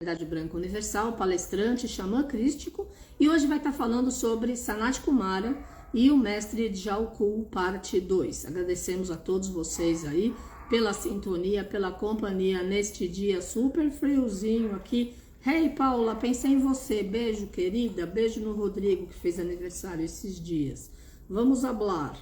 Verdade Branca Universal, palestrante, xamã crístico, e hoje vai estar falando sobre Sanat Kumara e o mestre Jalku, parte 2. Agradecemos a todos vocês aí pela sintonia, pela companhia neste dia super friozinho aqui. Hey Paula, pensei em você, beijo querida, beijo no Rodrigo que fez aniversário esses dias. Vamos hablar.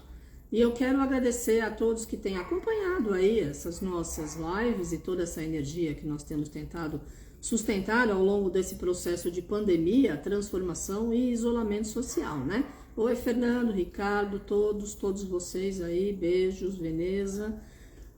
E eu quero agradecer a todos que têm acompanhado aí essas nossas lives e toda essa energia que nós temos tentado sustentar ao longo desse processo de pandemia, transformação e isolamento social, né? Oi, Fernando, Ricardo, todos vocês aí, beijos, Veneza.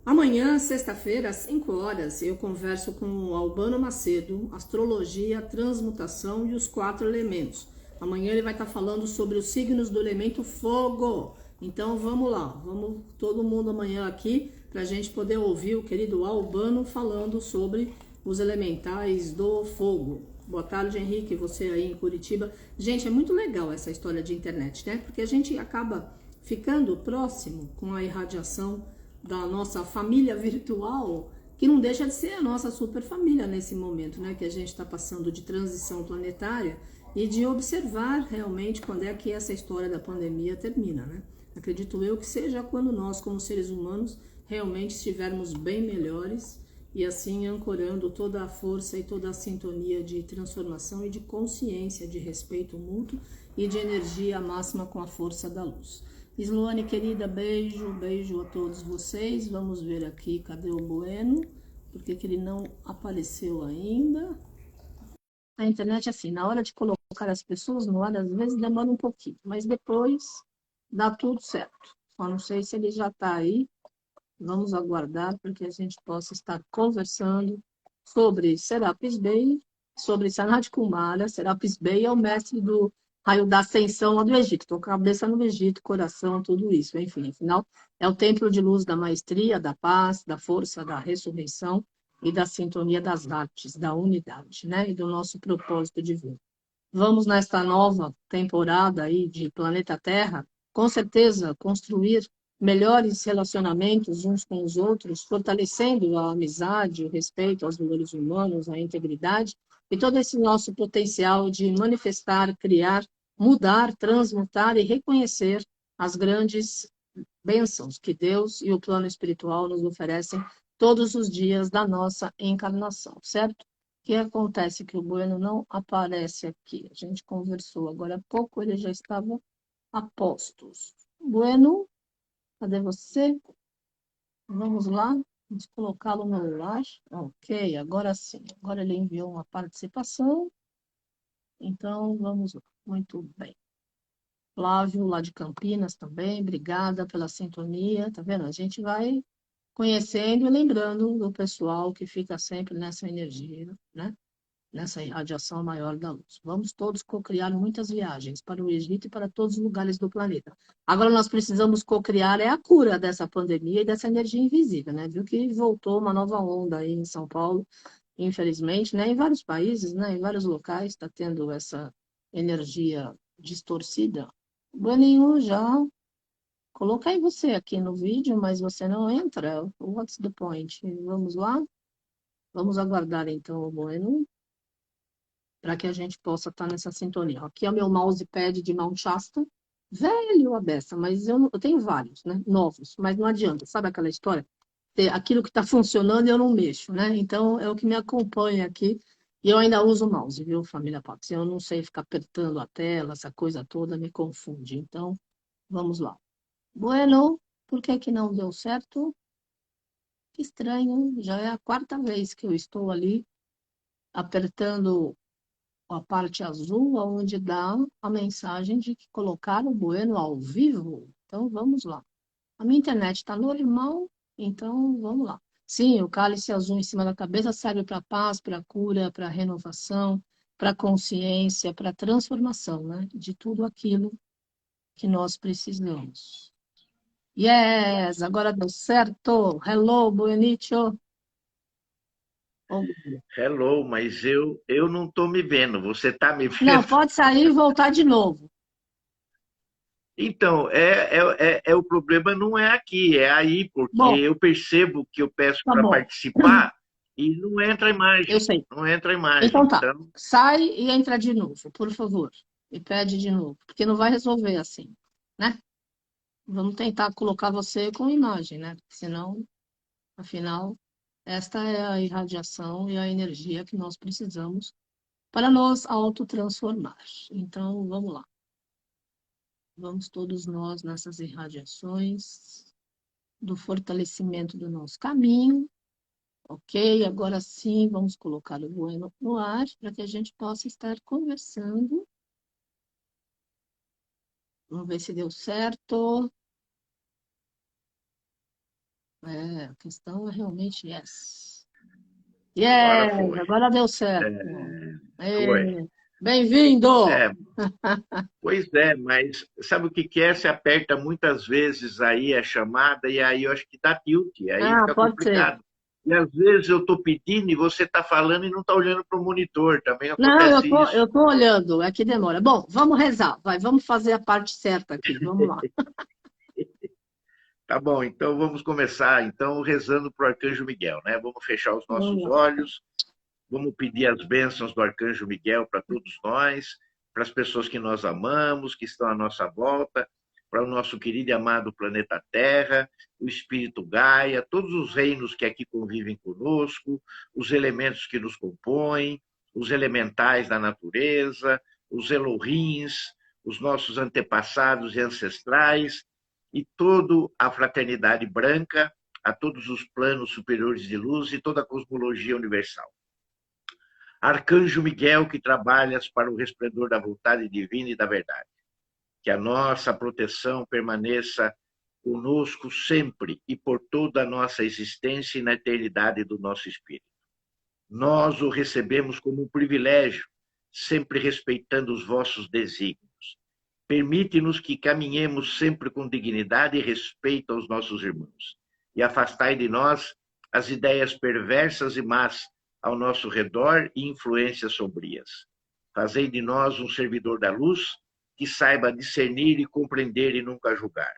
Amanhã, sexta-feira, às 5 horas, eu converso com o Albano Macedo, Astrologia, Transmutação e os 4 elementos. Amanhã ele vai estar falando sobre os signos do elemento fogo. Então vamos lá, vamos todo mundo amanhã aqui para a gente poder ouvir o querido Albano falando sobre os elementais do fogo. Boa tarde, Henrique, você aí em Curitiba. Gente, é muito legal essa história de internet, né? Porque a gente acaba ficando próximo com a irradiação da nossa família virtual, que não deixa de ser a nossa super família nesse momento, né? Que a gente está passando de transição planetária e de observar realmente quando é que essa história da pandemia termina, né? Acredito eu que seja quando nós, como seres humanos, realmente estivermos bem melhores e assim ancorando toda a força e toda a sintonia de transformação e de consciência, de respeito mútuo e de energia máxima com a força da luz. Sloane, querida, beijo a todos vocês. Vamos ver aqui, cadê o Bueno? Por que ele não apareceu ainda? A internet, assim, na hora de colocar as pessoas no ar, às vezes demora um pouquinho, mas depois dá tudo certo. Só não sei se ele já está aí. Vamos aguardar para que a gente possa estar conversando sobre Serapis Bey, sobre Sanat Kumara. Serapis Bey é o mestre do raio da ascensão lá do Egito. Estou com a cabeça no Egito, coração, tudo isso. Enfim, afinal, é o templo de luz da maestria, da paz, da força, da ressurreição e da sintonia das artes, da unidade, né? E do nosso propósito divino. Vamos, nesta nova temporada aí de Planeta Terra, com certeza construir melhores relacionamentos uns com os outros, fortalecendo a amizade, o respeito aos valores humanos, a integridade e todo esse nosso potencial de manifestar, criar, mudar, transmutar e reconhecer as grandes bênçãos que Deus e o plano espiritual nos oferecem todos os dias da nossa encarnação, certo? O que acontece que o Bueno não aparece aqui? A gente conversou agora há pouco, ele já estava a postos. Bueno, cadê você? Vamos lá, vamos colocá-lo no ar. Ok, agora sim. Agora ele enviou uma participação. Então, vamos lá. Muito bem. Flávio, lá de Campinas também, obrigada pela sintonia. Tá vendo? A gente vai conhecendo e lembrando do pessoal que fica sempre nessa energia, né? Nessa irradiação maior da luz. Vamos todos co-criar muitas viagens para o Egito e para todos os lugares do planeta. Agora nós precisamos co-criar a cura dessa pandemia e dessa energia invisível, né? Viu que voltou uma nova onda aí em São Paulo, infelizmente, né? Em vários países, né? Em vários locais está tendo essa energia distorcida. Boninho, já coloquei você aqui no vídeo, mas você não entra. What's the point? Vamos lá? Vamos aguardar então o Bueno para que a gente possa estar nessa sintonia. Aqui é o meu mousepad de Mount Shasta, velho a beça, mas eu tenho vários, né, novos, mas não adianta, sabe aquela história? Aquilo que está funcionando eu não mexo, né? Então é o que me acompanha aqui, e eu ainda uso o mouse, viu, família Pax? Eu não sei ficar apertando a tela, essa coisa toda me confunde, então vamos lá. Bueno, por que que não deu certo? Que estranho, já é a quarta vez que eu estou ali apertando a parte azul, onde dá a mensagem de que colocar o Bueno ao vivo. Então, vamos lá. A minha internet está normal, então vamos lá. Sim, o cálice azul em cima da cabeça serve para paz, para cura, para renovação, para consciência, para transformação, né? De tudo aquilo que nós precisamos. Yes, agora deu certo. Hello, Buenicio. Hello, mas eu não estou me vendo. Você está me Não, vendo? pode sair e voltar de novo. Então, o problema não é aqui, é aí, porque Bom, eu percebo que eu peço tá para bom. participar E não entra a Eu imagem, sei. não entra a imagem. Então tá. Então, Sai e entra de novo, por favor. E pede de novo, porque não vai resolver assim, né? Vamos tentar colocar você com imagem, né? Porque senão, afinal, esta é a irradiação e a energia que nós precisamos para nos autotransformar. Então, vamos lá. Vamos todos nós nessas irradiações do fortalecimento do nosso caminho. Ok, agora sim, vamos colocar o Bueno no ar para que a gente possa estar conversando. Vamos ver se deu certo. A questão é realmente essa. agora Yes, foi. agora deu É, certo. foi. Bem-vindo! É, pois é, mas sabe o que que é? Você aperta muitas vezes aí a chamada e aí eu acho que dá tilt, aí Ah, fica pode ser. complicado. E às vezes eu estou pedindo e você está falando e não está olhando para o monitor, também Não, acontece eu isso. tô olhando, é que demora. Bom, vamos rezar, vai, vamos fazer a parte certa aqui, vamos lá. Tá bom, então vamos começar então rezando para o Arcanjo Miguel, né? Vamos fechar os Vamos nossos lá. olhos, vamos pedir as bênçãos do Arcanjo Miguel para todos nós, para as pessoas que nós amamos, que estão à nossa volta, para o nosso querido e amado planeta Terra, o Espírito Gaia, todos os reinos que aqui convivem conosco, os elementos que nos compõem, os elementais da natureza, os Elohims, os nossos antepassados e ancestrais, e toda a fraternidade branca, a todos os planos superiores de luz e toda a cosmologia universal. Arcanjo Miguel, que trabalhas para o resplendor da vontade divina e da verdade. Que a nossa proteção permaneça conosco sempre e por toda a nossa existência e na eternidade do nosso espírito. Nós o recebemos como um privilégio, sempre respeitando os vossos desígnios. Permite-nos que caminhemos sempre com dignidade e respeito aos nossos irmãos. E afastai de nós as ideias perversas e más ao nosso redor e influências sombrias. Fazei de nós um servidor da luz que saiba discernir e compreender e nunca julgar.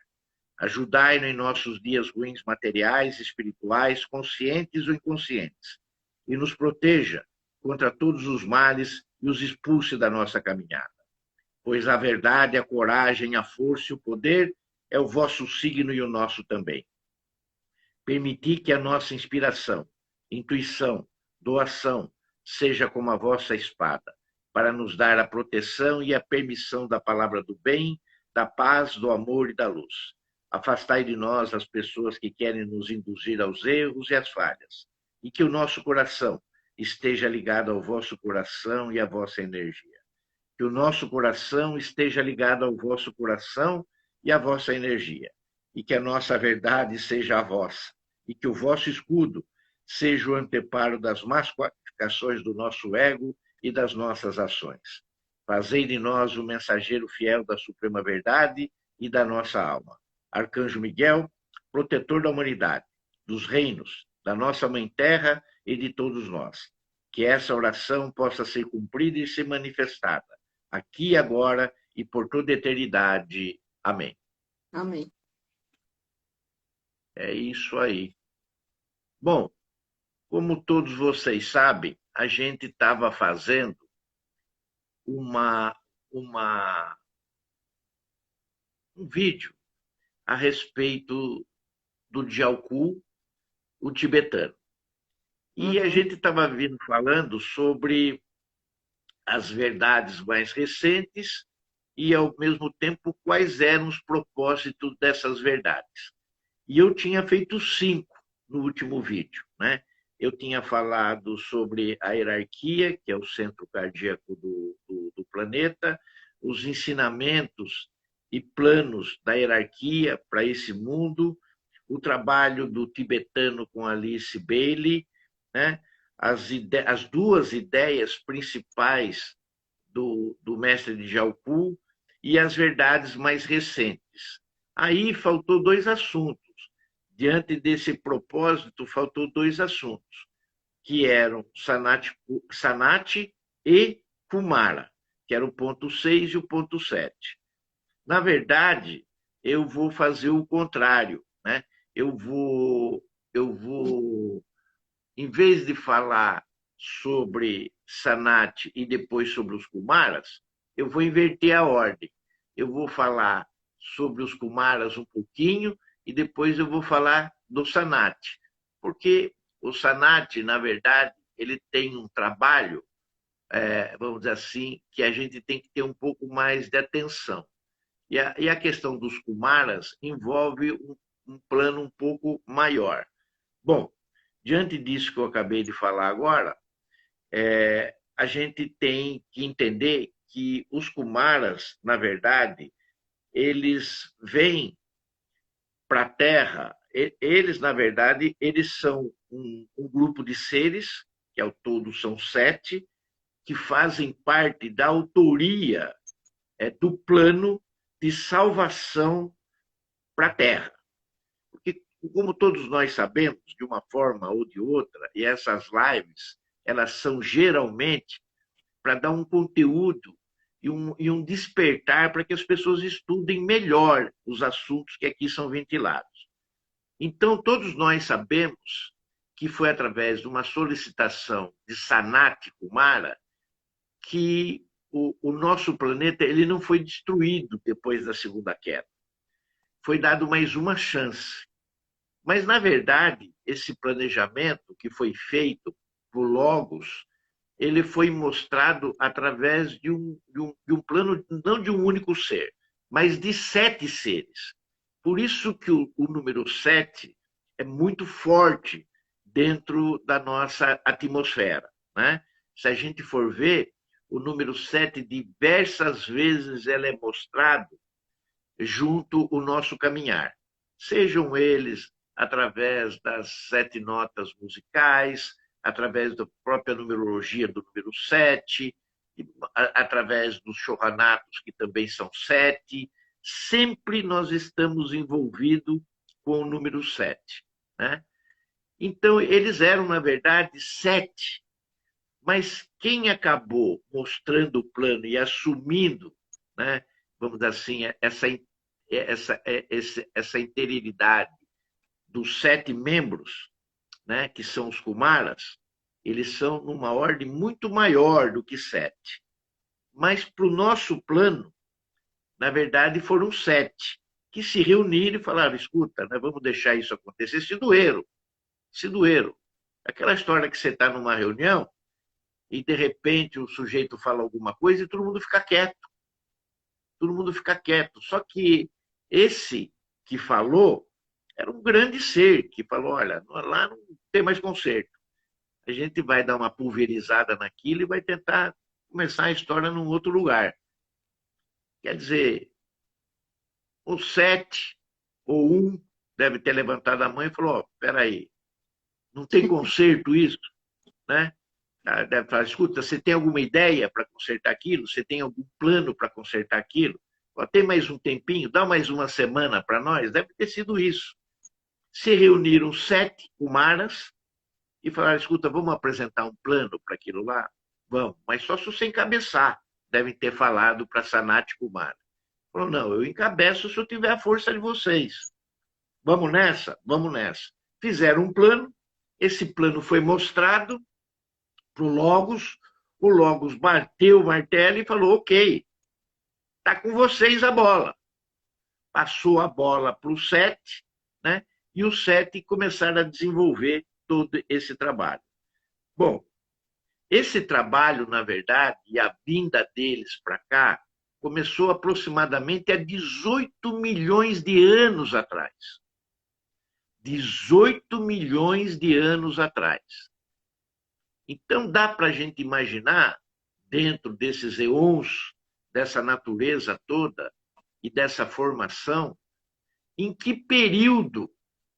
Ajudai-nos em nossos dias ruins materiais, espirituais, conscientes ou inconscientes, e nos proteja contra todos os males e os expulse da nossa caminhada. Pois a verdade, a coragem, a força e o poder é o vosso signo e o nosso também. Permiti que a nossa inspiração, intuição, doação seja como a vossa espada, para nos dar a proteção e a permissão da palavra do bem, da paz, do amor e da luz. Afastai de nós as pessoas que querem nos induzir aos erros e às falhas, e que o nosso coração esteja ligado ao vosso coração e à vossa energia. Que o nosso coração esteja ligado ao vosso coração e à vossa energia, e que a nossa verdade seja a vossa, e que o vosso escudo seja o anteparo das más qualificações do nosso ego e das nossas ações. Fazei de nós o mensageiro fiel da suprema verdade e da nossa alma. Arcanjo Miguel, protetor da humanidade, dos reinos, da nossa Mãe Terra e de todos nós. Que essa oração possa ser cumprida e ser manifestada, aqui, agora e por toda a eternidade. Amém. Amém. É isso aí. Bom, como todos vocês sabem, a gente estava fazendo uma, uma, um vídeo a respeito do Jiaokul, o tibetano. E a gente estava vindo falando sobre as verdades mais recentes e, ao mesmo tempo, quais eram os propósitos dessas verdades. E eu tinha feito 5 no último vídeo, né? Eu tinha falado sobre a hierarquia, que é o centro cardíaco do planeta, os ensinamentos e planos da hierarquia para esse mundo, o trabalho do tibetano com Alice Bailey, né? As duas ideias principais do mestre de Jiaokul e as verdades mais recentes. Aí faltou 2 assuntos. Diante desse propósito, faltou 2 assuntos, que eram Sanat e Kumara, que era o ponto 6 e o ponto 7. Na verdade, eu vou fazer o contrário, né? Eu vou em vez de falar sobre Sanat e depois sobre os Kumaras, eu vou inverter a ordem. Eu vou falar sobre os Kumaras um pouquinho e depois eu vou falar do Sanat. Porque o Sanat, na verdade, ele tem um trabalho, vamos dizer assim, que a gente tem que ter um pouco mais de atenção. E a questão dos Kumaras envolve um plano um pouco maior. Bom, diante disso que eu acabei de falar agora, a gente tem que entender que os Kumaras, na verdade, eles vêm para a Terra, eles, na verdade, eles são um grupo de seres, que ao todo são 7, que fazem parte da autoria do plano de salvação para a Terra. Porque, como todos nós sabemos, de uma forma ou de outra, e essas lives, elas são geralmente para dar um conteúdo e um despertar para que as pessoas estudem melhor os assuntos que aqui são ventilados. Então, todos nós sabemos que foi através de uma solicitação de Sanat Kumara que o nosso planeta ele não foi destruído depois da segunda queda. Foi dado mais uma chance. Mas, na verdade, esse planejamento que foi feito por Logos, ele foi mostrado através de um plano, não de um único ser, mas de 7 seres. Por isso que o número 7 é muito forte dentro da nossa atmosfera, né? Se a gente for ver, o número 7 diversas vezes ele é mostrado junto ao nosso caminhar. Sejam eles através das 7 notas musicais, através da própria numerologia do número 7, através dos Shohanatos, que também são 7. Sempre nós estamos envolvidos com o número 7. Né? Então, eles eram, na verdade, 7. Mas quem acabou mostrando o plano e assumindo, né, vamos dizer assim, essa interioridade dos 7 membros, né, que são os Kumaras, eles são numa ordem muito maior do que 7. Mas para o nosso plano, na verdade, foram 7 que se reuniram e falaram, escuta, nós vamos deixar isso acontecer, se doeram. Aquela história que você está numa reunião e, de repente, o sujeito fala alguma coisa e todo mundo fica quieto. Só que esse que falou era um grande ser que falou, olha, lá não tem mais conserto. A gente vai dar uma pulverizada naquilo e vai tentar começar a história num outro lugar. Quer dizer, o 7 ou 1 deve ter levantado a mão e falou, espera aí, não tem conserto isso? Né? Deve falar, escuta, você tem alguma ideia para consertar aquilo? Você tem algum plano para consertar aquilo? Tem mais um tempinho? Dá mais uma semana para nós? Deve ter sido isso. Se reuniram 7 Kumaras e falaram, escuta, vamos apresentar um plano para aquilo lá? Vamos, mas só se você encabeçar. Devem ter falado para Sanat Kumara. Falou, não, eu encabeço se eu tiver a força de vocês. Vamos nessa? Vamos nessa. Fizeram um plano, esse plano foi mostrado para o Logos bateu o martelo e falou, ok, está com vocês a bola. Passou a bola para o 7, né? E os 7 começaram a desenvolver todo esse trabalho. Bom, esse trabalho, na verdade, e a vinda deles para cá, começou aproximadamente há 18 milhões de anos atrás. 18 milhões de anos atrás. Então, dá para a gente imaginar, dentro desses eons, dessa natureza toda e dessa formação, em que período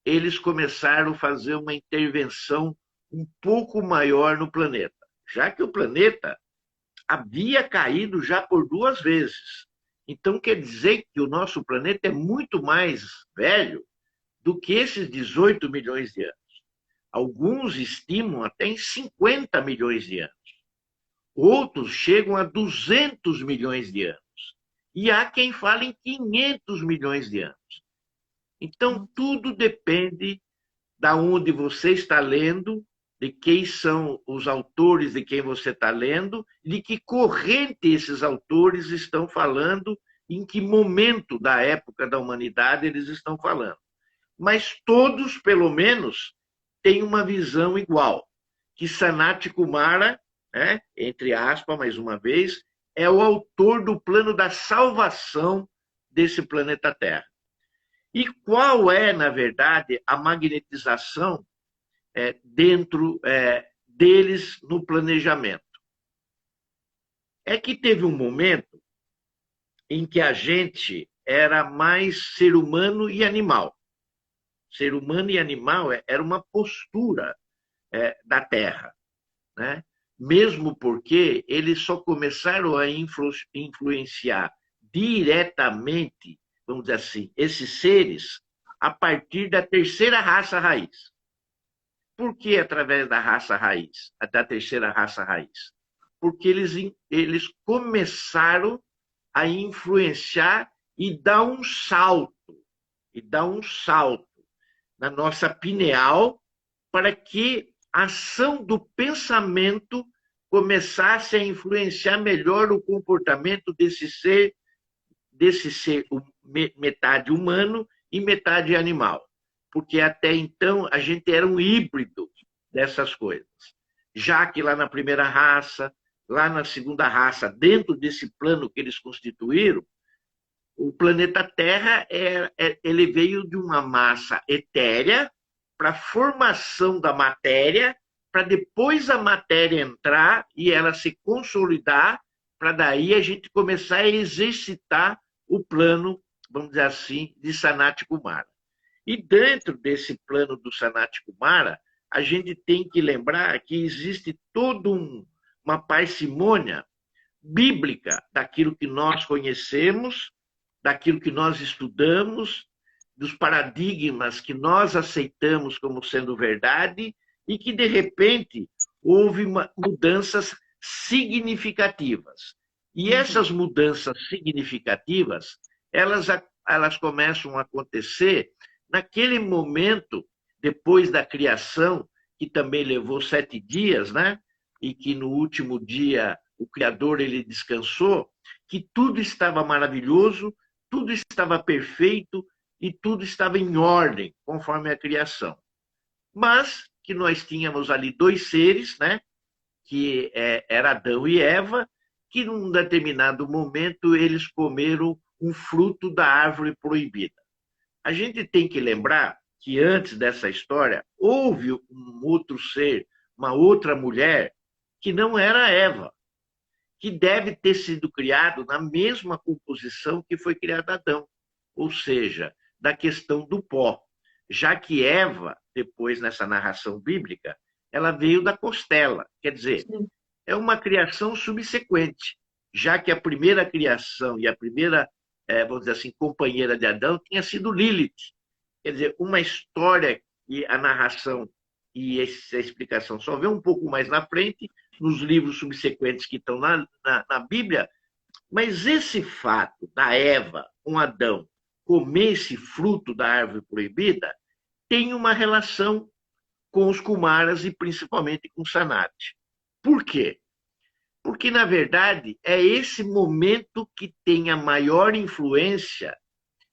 eles começaram a fazer uma intervenção um pouco maior no planeta, já que o planeta havia caído já por 2 vezes. Então, quer dizer que o nosso planeta é muito mais velho do que esses 18 milhões de anos. Alguns estimam até em 50 milhões de anos. Outros chegam a 200 milhões de anos. E há quem fale em 500 milhões de anos. Então, tudo depende de onde você está lendo de quem são os autores de quem você está lendo, de que corrente esses autores estão falando, em que momento da época da humanidade eles estão falando. Mas todos, pelo menos, têm uma visão igual, que Sanat Kumara, entre aspas, mais uma vez, é o autor do plano da salvação desse planeta Terra. E qual é, na verdade, a magnetização dentro deles no planejamento? É que teve um momento em que a gente era mais ser humano e animal. Ser humano e animal era uma postura da Terra, né? Mesmo porque eles só começaram a influenciar diretamente, vamos dizer assim, esses seres a partir da terceira raça raiz. Por que através da raça raiz, da terceira raça raiz? Porque eles começaram a influenciar e dar um salto na nossa pineal para que a ação do pensamento começasse a influenciar melhor o comportamento desse ser metade humano e metade animal. Porque até então a gente era um híbrido dessas coisas. Já que lá na primeira raça, lá na segunda raça, dentro desse plano que eles constituíram, o planeta Terra ele veio de uma massa etérea para a formação da matéria, para depois a matéria entrar e ela se consolidar, para daí a gente começar a exercitar o plano, vamos dizer assim, de Sanat Kumara. E dentro desse plano do Sanat Kumara, a gente tem que lembrar que existe toda uma parcimônia bíblica daquilo que nós conhecemos, daquilo que nós estudamos, dos paradigmas que nós aceitamos como sendo verdade e que, de repente, houve mudanças significativas. E essas mudanças significativas, elas começam a acontecer naquele momento, depois da criação, que também levou 7 dias, né? E que no último dia o Criador ele descansou, que tudo estava maravilhoso, tudo estava perfeito e tudo estava em ordem, conforme a criação. Mas que nós tínhamos ali 2 seres, né? Que era Adão e Eva, que num determinado momento eles comeram um fruto da árvore proibida. A gente tem que lembrar que antes dessa história houve um outro ser, uma outra mulher, que não era Eva, que deve ter sido criado na mesma composição que foi criado Adão, ou seja, da questão do pó, já que Eva, depois nessa narração bíblica, ela veio da costela, quer dizer, é uma criação subsequente, já que a primeira criação e a primeira, vamos dizer assim, companheira de Adão tinha sido Lilith. Quer dizer, uma história e a narração e essa explicação só vê um pouco mais na frente, nos livros subsequentes que estão na Bíblia, mas esse fato da Eva com Adão comer esse fruto da árvore proibida tem uma relação com os Kumaras e principalmente com Sanat. Por quê? Porque, na verdade, é esse momento que tem a maior influência,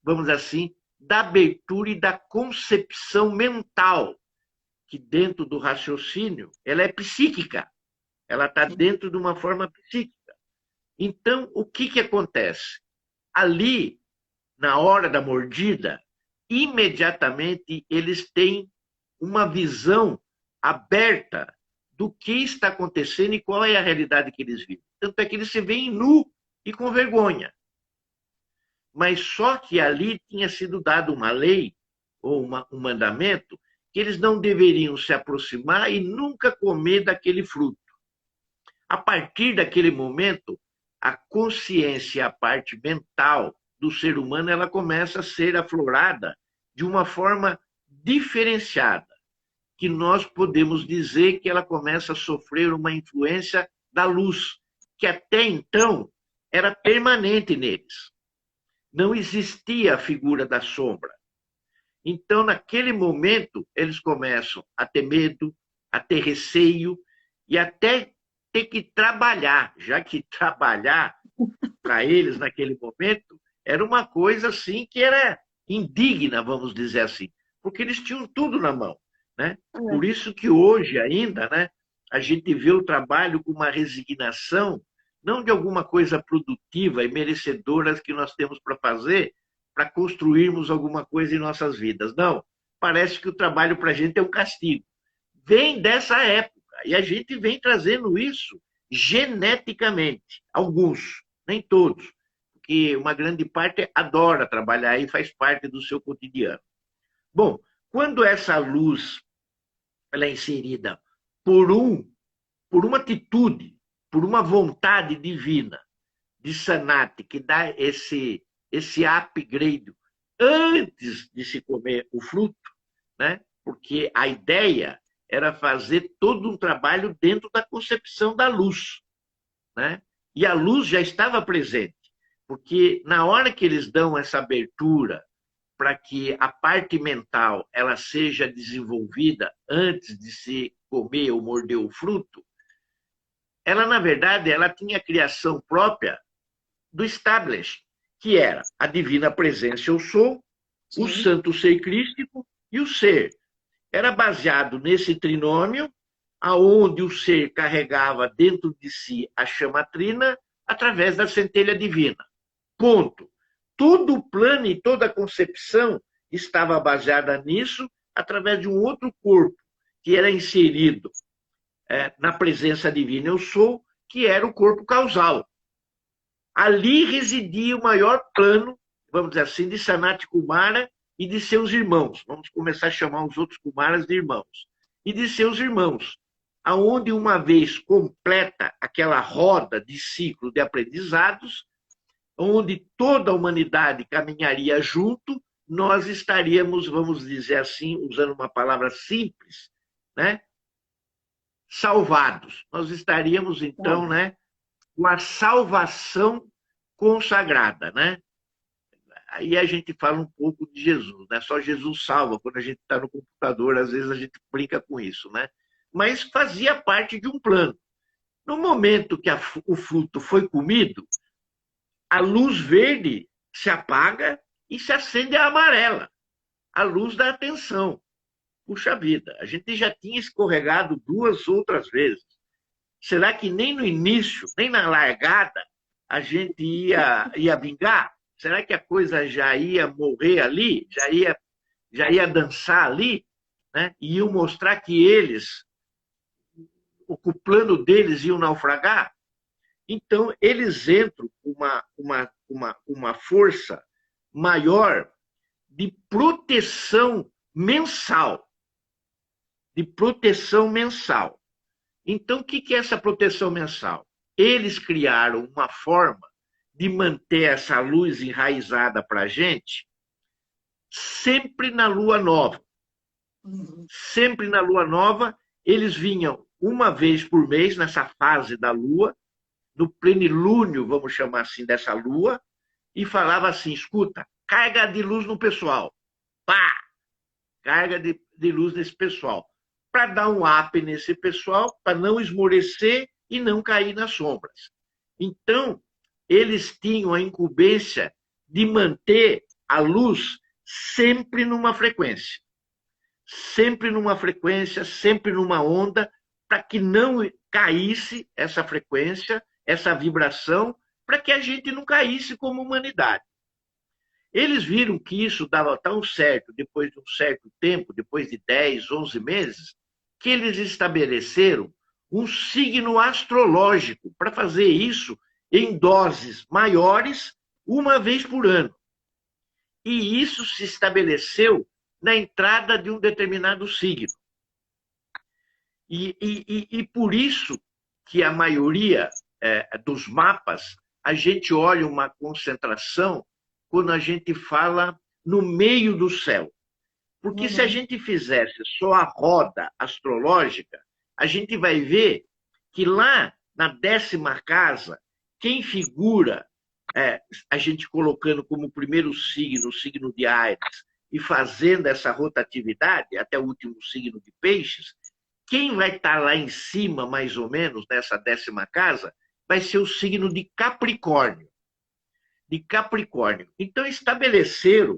vamos dizer assim, da abertura e da concepção mental, que dentro do raciocínio, ela é psíquica. Ela está dentro de uma forma psíquica. Então, o que acontece? Ali, na hora da mordida, imediatamente eles têm uma visão aberta do que está acontecendo e qual é a realidade que eles vivem. Tanto é que eles se veem nu e com vergonha. Mas só que ali tinha sido dado uma lei, ou um mandamento, que eles não deveriam se aproximar e nunca comer daquele fruto. A partir daquele momento, a consciência, a parte mental do ser humano, ela começa a ser aflorada de uma forma diferenciada, que nós podemos dizer que ela começa a sofrer uma influência da luz, que até então era permanente neles. Não existia a figura da sombra. Então, naquele momento, eles começam a ter medo, a ter receio e até ter que trabalhar, já que trabalhar para eles naquele momento era uma coisa assim que era indigna, vamos dizer assim, porque eles tinham tudo na mão, né? Por isso que hoje ainda, né, a gente vê o trabalho com uma resignação, não de alguma coisa produtiva e merecedora que nós temos para fazer, para construirmos alguma coisa em nossas vidas. Não, parece que o trabalho para a gente é um castigo. Vem dessa época, e a gente vem trazendo isso geneticamente, alguns, nem todos, porque uma grande parte adora trabalhar e faz parte do seu cotidiano. Bom, quando essa luz ela é inserida por uma atitude, por uma vontade divina de Sanat, que dá esse upgrade antes de se comer o fruto, né? Porque a ideia era fazer todo um trabalho dentro da concepção da luz, né? E a luz já estava presente, porque na hora que eles dão essa abertura para que a parte mental ela seja desenvolvida antes de se comer ou morder o fruto, ela, na verdade, ela tinha a criação própria do establish, que era a divina presença eu sou, o santo ser crístico e o ser. Era baseado nesse trinômio, aonde o ser carregava dentro de si a chama trina através da centelha divina. Ponto. Todo o plano e toda a concepção estava baseada nisso através de um outro corpo que era inserido na presença divina eu sou, que era o corpo causal. Ali residia o maior plano, vamos dizer assim, de Sanat Kumara e de seus irmãos. Vamos começar a chamar os outros Kumaras de irmãos. E de seus irmãos, aonde uma vez completa aquela roda de ciclo de aprendizados, onde toda a humanidade caminharia junto, nós estaríamos, vamos dizer assim, usando uma palavra simples, né? Salvados. Nós estaríamos, então, né, com a salvação consagrada, né? Aí a gente fala um pouco de Jesus, né? Só Jesus salva. Quando a gente está no computador, às vezes a gente brinca com isso, né? Mas fazia parte de um plano. No momento que o fruto foi comido, a luz verde se apaga e se acende a amarela, a luz da atenção. Puxa vida, a gente já tinha escorregado 2 outras vezes. Será que nem no início, nem na largada, a gente ia vingar? Será que a coisa já ia morrer ali? Já ia dançar ali? Né? E iam mostrar que eles, o plano deles iam naufragar? Então, eles entram com uma força maior de proteção mensal. De proteção mensal. Então, o que é essa proteção mensal? Eles criaram uma forma de manter essa luz enraizada para a gente sempre na lua nova. Sempre na lua nova, eles vinham uma vez por mês, nessa fase da lua, no plenilúnio, vamos chamar assim, dessa lua, e falava assim, escuta, carga de luz no pessoal. Pá! Carga de luz nesse pessoal. Para dar um up nesse pessoal, para não esmorecer e não cair nas sombras. Então, eles tinham a incumbência de manter a luz sempre numa frequência. Sempre numa frequência, sempre numa onda, para que não caísse essa frequência, essa vibração, para que a gente não caísse como humanidade. Eles viram que isso dava tão certo, depois de um certo tempo, depois de 10, 11 meses, que eles estabeleceram um signo astrológico para fazer isso em doses maiores, uma vez por ano. E isso se estabeleceu na entrada de um determinado signo. E por isso que a maioria dos mapas, a gente olha uma concentração quando a gente fala no meio do céu. Porque se a gente fizesse só a roda astrológica, a gente vai ver que lá na 10ª casa, quem figura, a gente colocando como primeiro signo, o signo de Áries, e fazendo essa rotatividade até o último signo de Peixes, quem vai estar lá em cima, mais ou menos, nessa 10ª casa, vai ser o signo de Capricórnio. De Capricórnio. Então, estabeleceram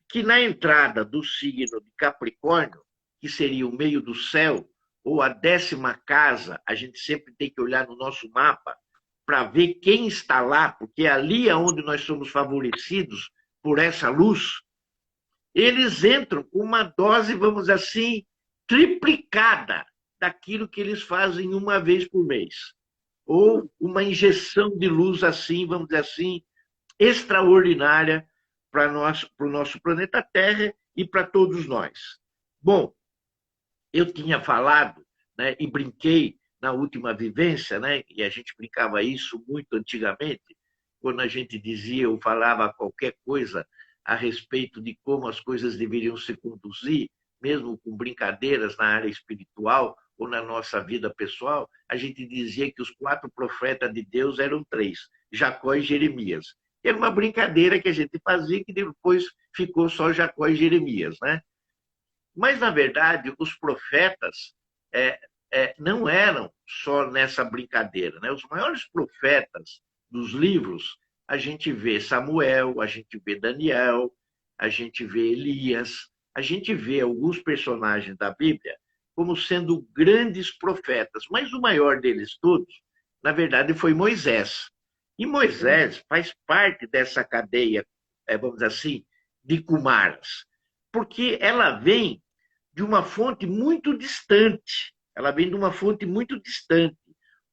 que na entrada do signo de Capricórnio, que seria o meio do céu, ou a 10ª casa, a gente sempre tem que olhar no nosso mapa para ver quem está lá, porque ali é onde nós somos favorecidos por essa luz. Eles entram com uma dose, vamos dizer assim, triplicada daquilo que eles fazem uma vez por mês. Ou uma injeção de luz assim, vamos dizer assim, extraordinária para o nosso planeta Terra e para todos nós. Bom, eu tinha falado, né, e brinquei na última vivência, né, e a gente brincava isso muito antigamente, quando a gente dizia ou falava qualquer coisa a respeito de como as coisas deveriam se conduzir, mesmo com brincadeiras na área espiritual ou na nossa vida pessoal, a gente dizia que os 4 profetas de Deus eram 3, Jacó e Jeremias. Era uma brincadeira que a gente fazia, que depois ficou só Jacó e Jeremias, né? Mas, na verdade, os profetas não eram só nessa brincadeira, né? Os maiores profetas dos livros, a gente vê Samuel, a gente vê Daniel, a gente vê Elias, a gente vê alguns personagens da Bíblia como sendo grandes profetas, mas o maior deles todos, na verdade, foi Moisés. E Moisés faz parte dessa cadeia, vamos dizer assim, de Kumaras, porque ela vem de uma fonte muito distante. Ela vem de uma fonte muito distante.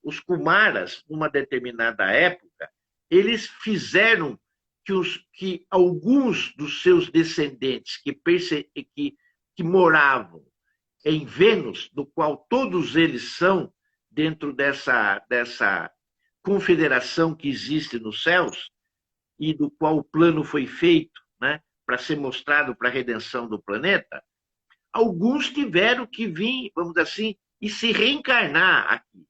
Os Kumaras, numa determinada época, eles fizeram que alguns dos seus descendentes que moravam em Vênus, do qual todos eles são dentro dessa confederação que existe nos céus e do qual o plano foi feito, né, para ser mostrado para a redenção do planeta, alguns tiveram que vir, vamos dizer assim, e se reencarnar aqui.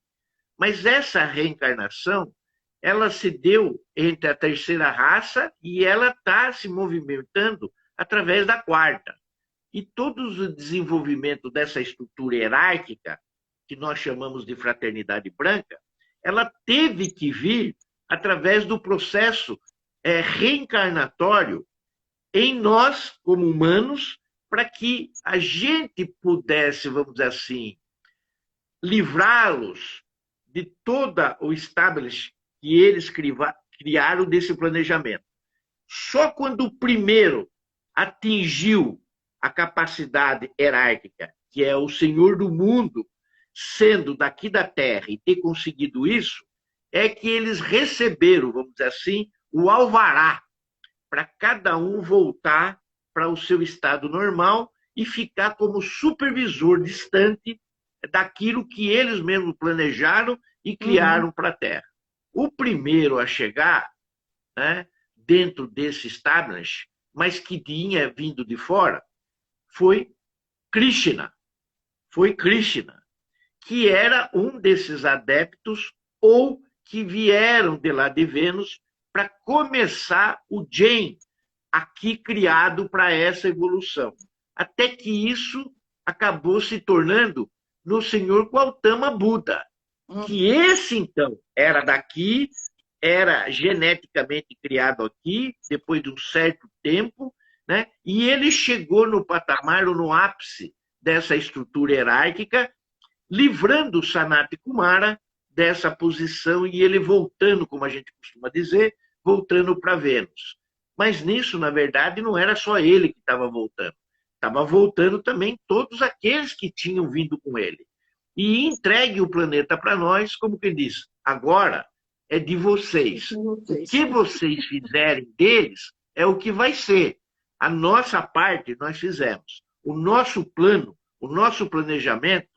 Mas essa reencarnação, ela se deu entre a 3ª raça e ela está se movimentando através da 4ª. E todo o desenvolvimento dessa estrutura hierárquica, que nós chamamos de fraternidade branca, ela teve que vir através do processo reencarnatório em nós, como humanos, para que a gente pudesse, vamos dizer assim, livrá-los de todo o establishment que eles criaram desse planejamento. Só quando o primeiro atingiu a capacidade hierárquica, que é o Senhor do mundo, sendo daqui da Terra e ter conseguido isso, é que eles receberam, vamos dizer assim, o alvará para cada um voltar para o seu estado normal e ficar como supervisor distante daquilo que eles mesmos planejaram e criaram para a Terra. O primeiro a chegar, né, dentro desse establishment, mas que tinha vindo de fora, foi Krishna. Foi Krishna, que era um desses adeptos ou que vieram de lá de Vênus para começar o Jain, aqui criado para essa evolução. Até que isso acabou se tornando no Senhor Gautama Buda, que esse, então, era daqui, era geneticamente criado aqui, depois de um certo tempo, né? E ele chegou no patamar, ou no ápice dessa estrutura hierárquica, livrando o Sanat Kumara dessa posição e ele voltando, como a gente costuma dizer, voltando para Vênus. Mas nisso, na verdade, não era só ele que estava voltando. Estava voltando também todos aqueles que tinham vindo com ele. E entregue o planeta para nós, como que diz, agora é de vocês. O que vocês fizerem deles é o que vai ser. A nossa parte nós fizemos. O nosso plano, o nosso planejamento,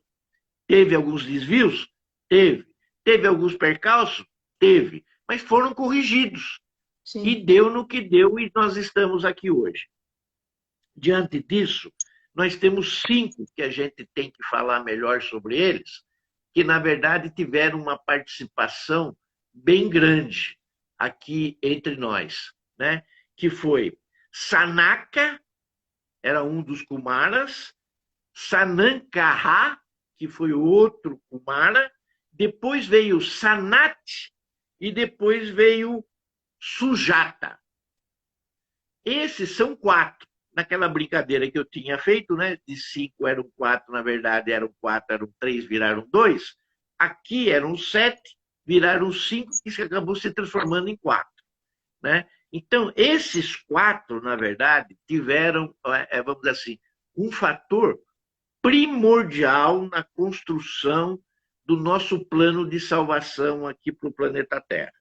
teve alguns desvios? Teve. Teve alguns percalços? Teve. Mas foram corrigidos. Sim. E deu no que deu e nós estamos aqui hoje. Diante disso, nós temos 5 que a gente tem que falar melhor sobre eles, que, na verdade, tiveram uma participação bem grande aqui entre nós, né? Que foi Sanaka, era um dos Kumaras, Sanankaha, que foi o outro Kumara, depois veio Sanat e depois veio Sujata. Esses são 4. Naquela brincadeira que eu tinha feito, né? De 5 eram 4, na verdade eram 4, eram 3, viraram 2. Aqui eram 7, viraram 5, que acabou se transformando em 4. Né? Então, esses 4, na verdade, tiveram, vamos dizer assim, um fator primordial na construção do nosso plano de salvação aqui para o planeta Terra.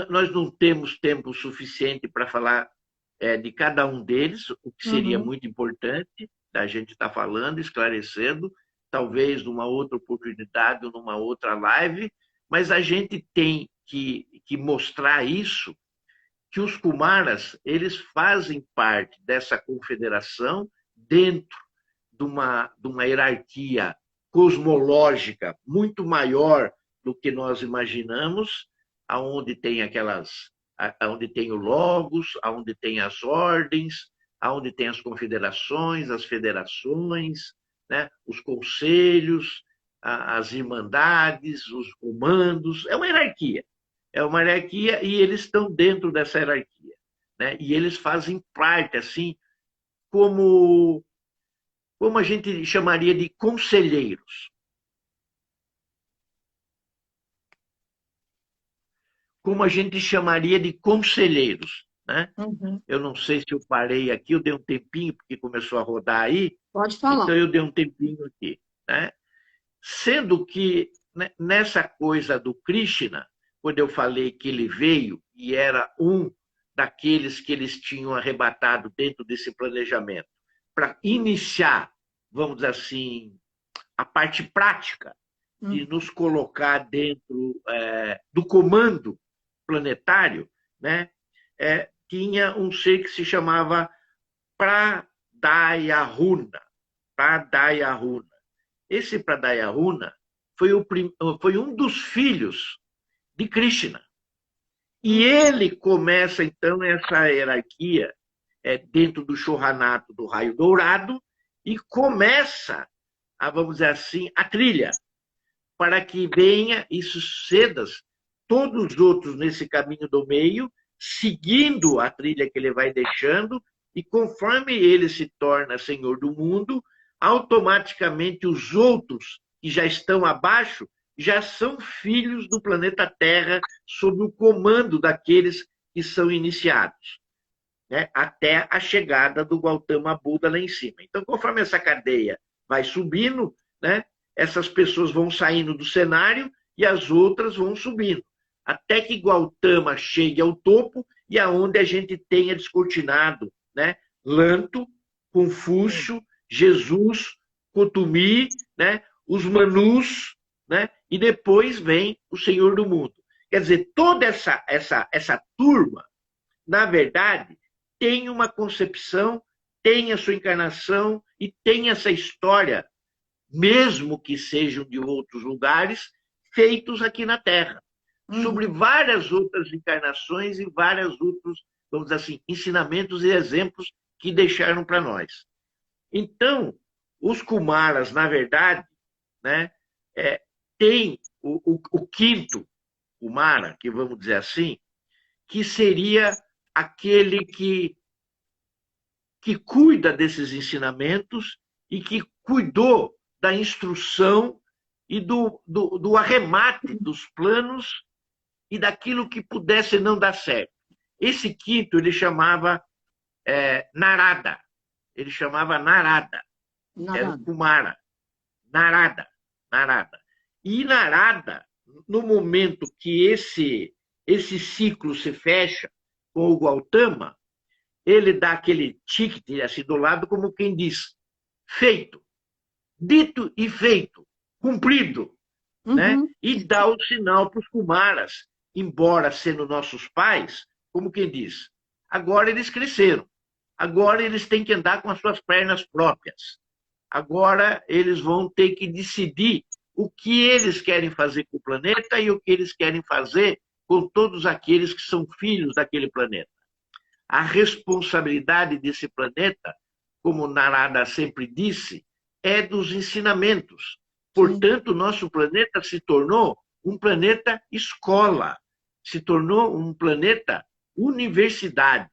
Nós não temos tempo suficiente para falar de cada um deles, o que seria muito importante a gente estar falando, esclarecendo, talvez numa outra oportunidade ou numa outra live, mas a gente tem que mostrar isso, que os Kumaras, eles fazem parte dessa confederação dentro de uma hierarquia cosmológica muito maior do que nós imaginamos, aonde tem aonde tem o Logos, aonde tem as ordens, aonde tem as confederações, as federações, né? Os conselhos, as irmandades, os comandos. É uma hierarquia. E eles estão dentro dessa hierarquia. Né? E eles fazem parte, assim, como a gente chamaria de conselheiros. Como a gente chamaria de conselheiros. Né? Eu não sei se eu parei aqui, eu dei um tempinho, porque começou a rodar aí. Pode falar. Então eu dei um tempinho aqui. Né? Sendo que, nessa coisa do Krishna, quando eu falei que ele veio e era um daqueles que eles tinham arrebatado dentro desse planejamento, para iniciar, vamos dizer assim, a parte prática de nos colocar dentro do comando planetário, né? Tinha um ser que se chamava Pradayahuna. Pradayahuna. Esse Pradayahuna foi um dos filhos de Krishna. E ele começa, então, essa hierarquia dentro do Shohanato do Raio Dourado e começa, vamos dizer assim, a trilha, para que venha e suceda todos os outros nesse caminho do meio, seguindo a trilha que ele vai deixando, e conforme ele se torna senhor do mundo, automaticamente os outros que já estão abaixo já são filhos do planeta Terra sob o comando daqueles que são iniciados, né? Até a chegada do Gautama Buda lá em cima. Então, conforme essa cadeia vai subindo, né, essas pessoas vão saindo do cenário e as outras vão subindo, até que Gautama chegue ao topo e aonde a gente tenha descortinado, né, Lanto, Confúcio, Jesus, Kotumi, né, os Manus, né, e depois vem o Senhor do Mundo. Quer dizer, toda essa turma, na verdade, tem uma concepção, tem a sua encarnação e tem essa história, mesmo que sejam de outros lugares, feitos aqui na Terra, sobre várias outras encarnações e vários outros, vamos dizer assim, ensinamentos e exemplos que deixaram para nós. Então, os Kumaras, na verdade, né, tem o quinto Kumara, que vamos dizer assim, que seria aquele que cuida desses ensinamentos e que cuidou da instrução e do arremate dos planos e daquilo que pudesse não dar certo. Esse quinto ele chamava Narada. Ele chamava Narada. Era o Kumara. Narada. E Narada, no momento que esse ciclo se fecha com o Gautama, ele dá aquele ticket assim do lado, como quem diz, feito, dito e feito, cumprido, né? E dá o sinal para os Kumaras, embora sendo nossos pais, como quem diz, agora eles cresceram, agora eles têm que andar com as suas pernas próprias, agora eles vão ter que decidir o que eles querem fazer com o planeta e o que eles querem fazer com todos aqueles que são filhos daquele planeta. A responsabilidade desse planeta, como Narada sempre disse, é dos ensinamentos. Sim. Portanto, o nosso planeta se tornou um planeta escola, se tornou um planeta universidade,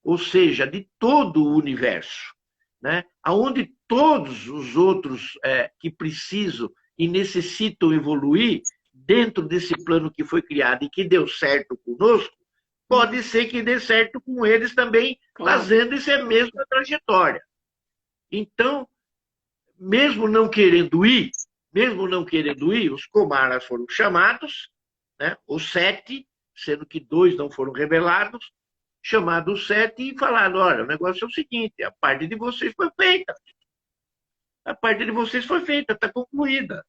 ou seja, de todo o universo, né? Onde todos os outros que precisam e necessitam evoluir dentro desse plano que foi criado e que deu certo conosco, pode ser que dê certo com eles também, Claro. fazendo essa mesma trajetória. Então, mesmo não querendo ir, os Kumaras foram chamados, né, os 7, sendo que 2 não foram revelados, chamados os 7 e falaram, olha, o negócio é o seguinte, a parte de vocês foi feita. A parte de vocês foi feita, está concluída.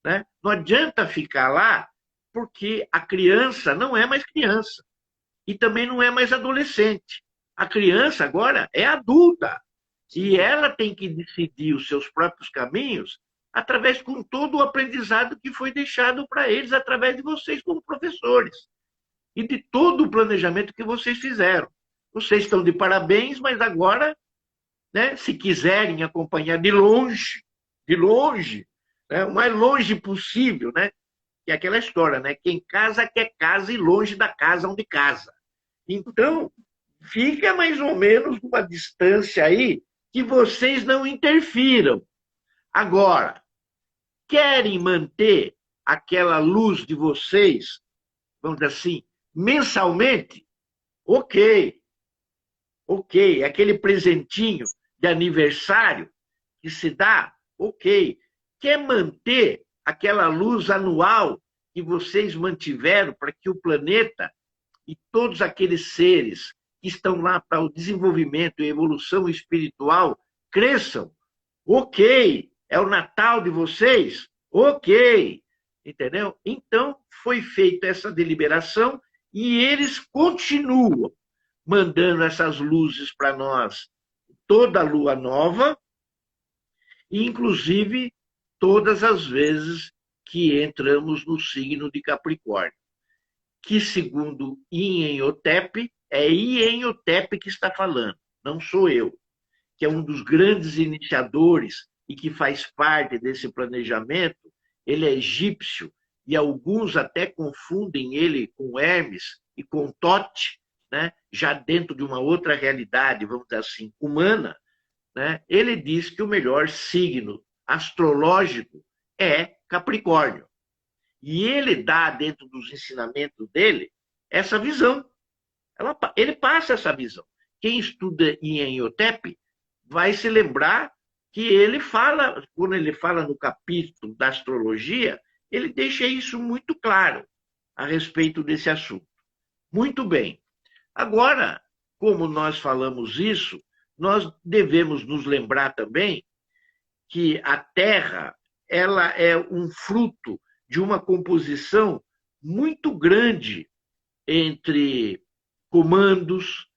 Né? Não adianta ficar lá, porque a criança não é mais criança. E também não é mais adolescente. A criança agora é adulta. E ela tem que decidir os seus próprios caminhos através com todo o aprendizado que foi deixado para eles através de vocês como professores e de todo o planejamento que vocês fizeram. Vocês estão de parabéns, mas agora, né, se quiserem acompanhar de longe, né, o mais longe possível, né, que é aquela história, né, quem casa quer casa e longe da casa onde casa. Então, fica mais ou menos numa distância aí que vocês não interfiram. Agora, querem manter aquela luz de vocês, vamos dizer assim, mensalmente? Ok. Aquele presentinho de aniversário que se dá? Ok. Quer manter aquela luz anual que vocês mantiveram para que o planeta e todos aqueles seres que estão lá para o desenvolvimento e evolução espiritual cresçam? Ok. É o Natal de vocês? Ok. Entendeu? Então, foi feita essa deliberação e eles continuam mandando essas luzes para nós toda a lua nova, e inclusive todas as vezes que entramos no signo de Capricórnio, que segundo Imhotep, é Imhotep que está falando, não sou eu, que é um dos grandes iniciadores e que faz parte desse planejamento. Ele é egípcio e alguns até confundem ele com Hermes e com Tote, né? Já dentro de uma outra realidade, vamos dizer assim, humana, né? Ele diz que o melhor signo astrológico é Capricórnio. E ele dá, dentro dos ensinamentos dele, essa visão. Ele passa essa visão. Quem estuda em Imhotep vai se lembrar que ele fala, quando ele fala no capítulo da astrologia, ele deixa isso muito claro a respeito desse assunto. Muito bem. Agora, como nós falamos isso, nós devemos nos lembrar também que a Terra ela é um fruto de uma composição muito grande entre comandos,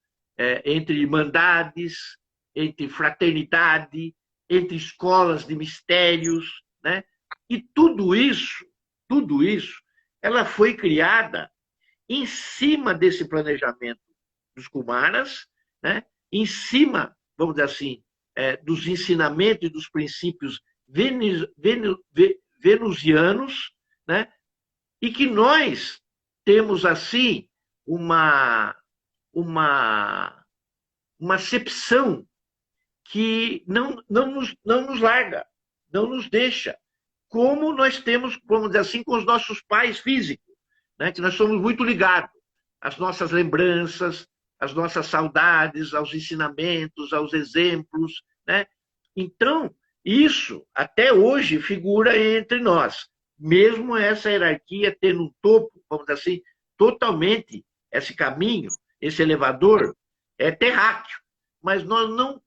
entre irmandades, entre fraternidade, entre escolas de mistérios, né? E tudo isso, ela foi criada em cima desse planejamento dos Kumaras, né? Em cima, vamos dizer assim, dos ensinamentos e dos princípios venusianos, né? E que nós temos, assim, uma acepção que não nos larga, não nos deixa, como nós temos, vamos dizer assim, com os nossos pais físicos, né? Que nós somos muito ligados às nossas lembranças, às nossas saudades, aos ensinamentos, aos exemplos, né? Então, isso até hoje figura entre nós, mesmo essa hierarquia tendo um topo, vamos dizer assim, totalmente esse caminho, esse elevador é terráqueo, mas nós não